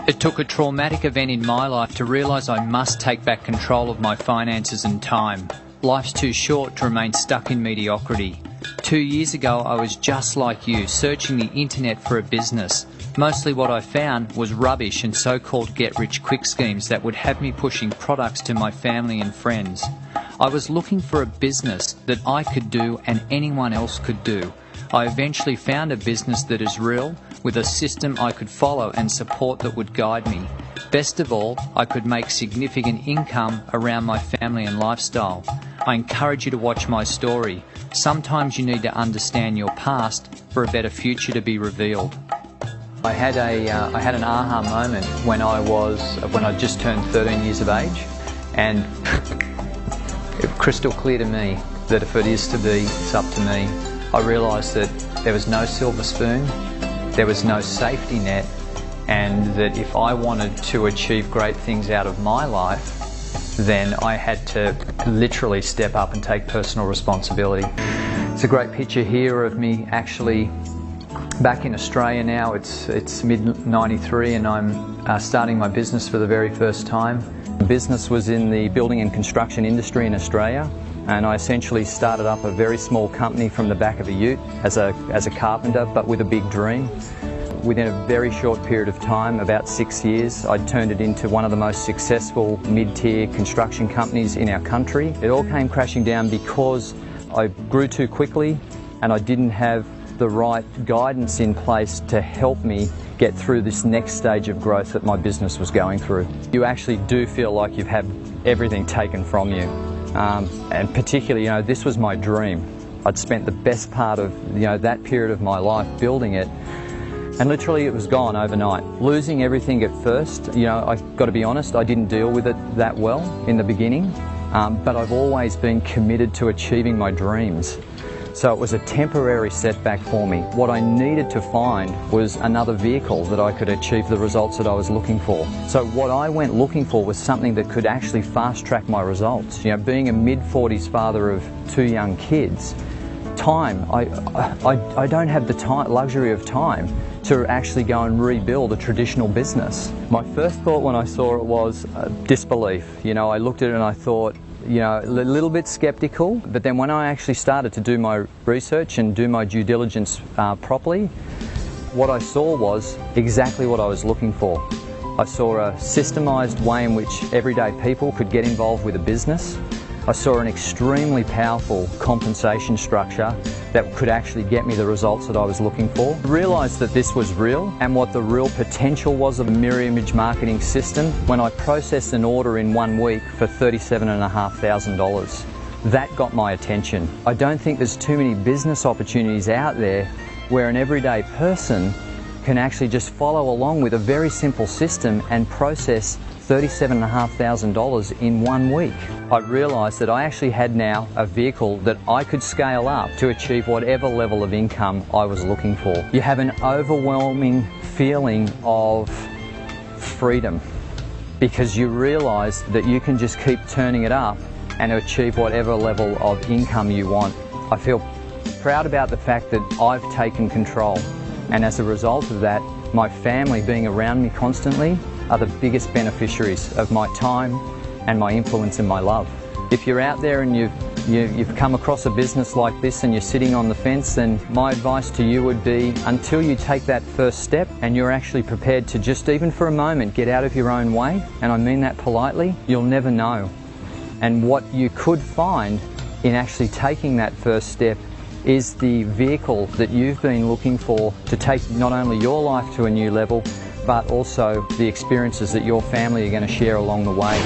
It took a traumatic event in my life to realise I must take back control of my finances and time. Life's too short to remain stuck in mediocrity. 2 years ago, I was just like you, searching the internet for a business. Mostly what I found was rubbish and so-called get-rich-quick schemes that would have me pushing products to my family and friends. I was looking for a business that I could do and anyone else could do. I eventually found a business that is real, with a system I could follow and support that would guide me. Best of all, I could make significant income around my family and lifestyle. I encourage you to watch my story. Sometimes you need to understand your past for a better future to be revealed. I had an aha moment when I just turned 13 years of age, and it was crystal clear to me that if it is to be, it's up to me. I realised that there was no silver spoon, there was no safety net, and that if I wanted to achieve great things out of my life, then I had to literally step up and take personal responsibility. It's a great picture here of me actually back in Australia now. It's mid-93 and I'm starting my business for the very first time. The business was in the building and construction industry in Australia, and I essentially started up a very small company from the back of a ute as a carpenter, but with a big dream. Within a very short period of time, about 6 years, I'd turned it into one of the most successful mid-tier construction companies in our country. It all came crashing down because I grew too quickly and I didn't have the right guidance in place to help me get through this next stage of growth that my business was going through. You actually do feel like you've had everything taken from you. And particularly, this was my dream. I'd spent the best part of, that period of my life building it, and literally it was gone overnight. Losing everything at first, I've got to be honest, I didn't deal with it that well in the beginning, but I've always been committed to achieving my dreams. So it was a temporary setback for me. What I needed to find was another vehicle that I could achieve the results that I was looking for. So what I went looking for was something that could actually fast-track my results. Being a mid-40s father of 2 young kids, time, I don't have the luxury of time to actually go and rebuild a traditional business. My first thought when I saw it was disbelief. I looked at it and I thought, a little bit skeptical, but then when I actually started to do my research and do my due diligence properly, what I saw was exactly what I was looking for. I saw a systemised way in which everyday people could get involved with a business. I saw an extremely powerful compensation structure that could actually get me the results that I was looking for. I realised that this was real and what the real potential was of a mirror image marketing system when I processed an order in 1 week for $37,500. That got my attention. I don't think there's too many business opportunities out there where an everyday person can actually just follow along with a very simple system and process $37,500 in 1 week. I realised that I actually had now a vehicle that I could scale up to achieve whatever level of income I was looking for. You have an overwhelming feeling of freedom because you realise that you can just keep turning it up and achieve whatever level of income you want. I feel proud about the fact that I've taken control, and as a result of that, my family being around me constantly are the biggest beneficiaries of my time and my influence and my love. If you're out there and you've come across a business like this and you're sitting on the fence, then my advice to you would be, until you take that first step and you're actually prepared to just even for a moment get out of your own way, and I mean that politely, you'll never know. And what you could find in actually taking that first step is the vehicle that you've been looking for to take not only your life to a new level, but also the experiences that your family are going to share along the way.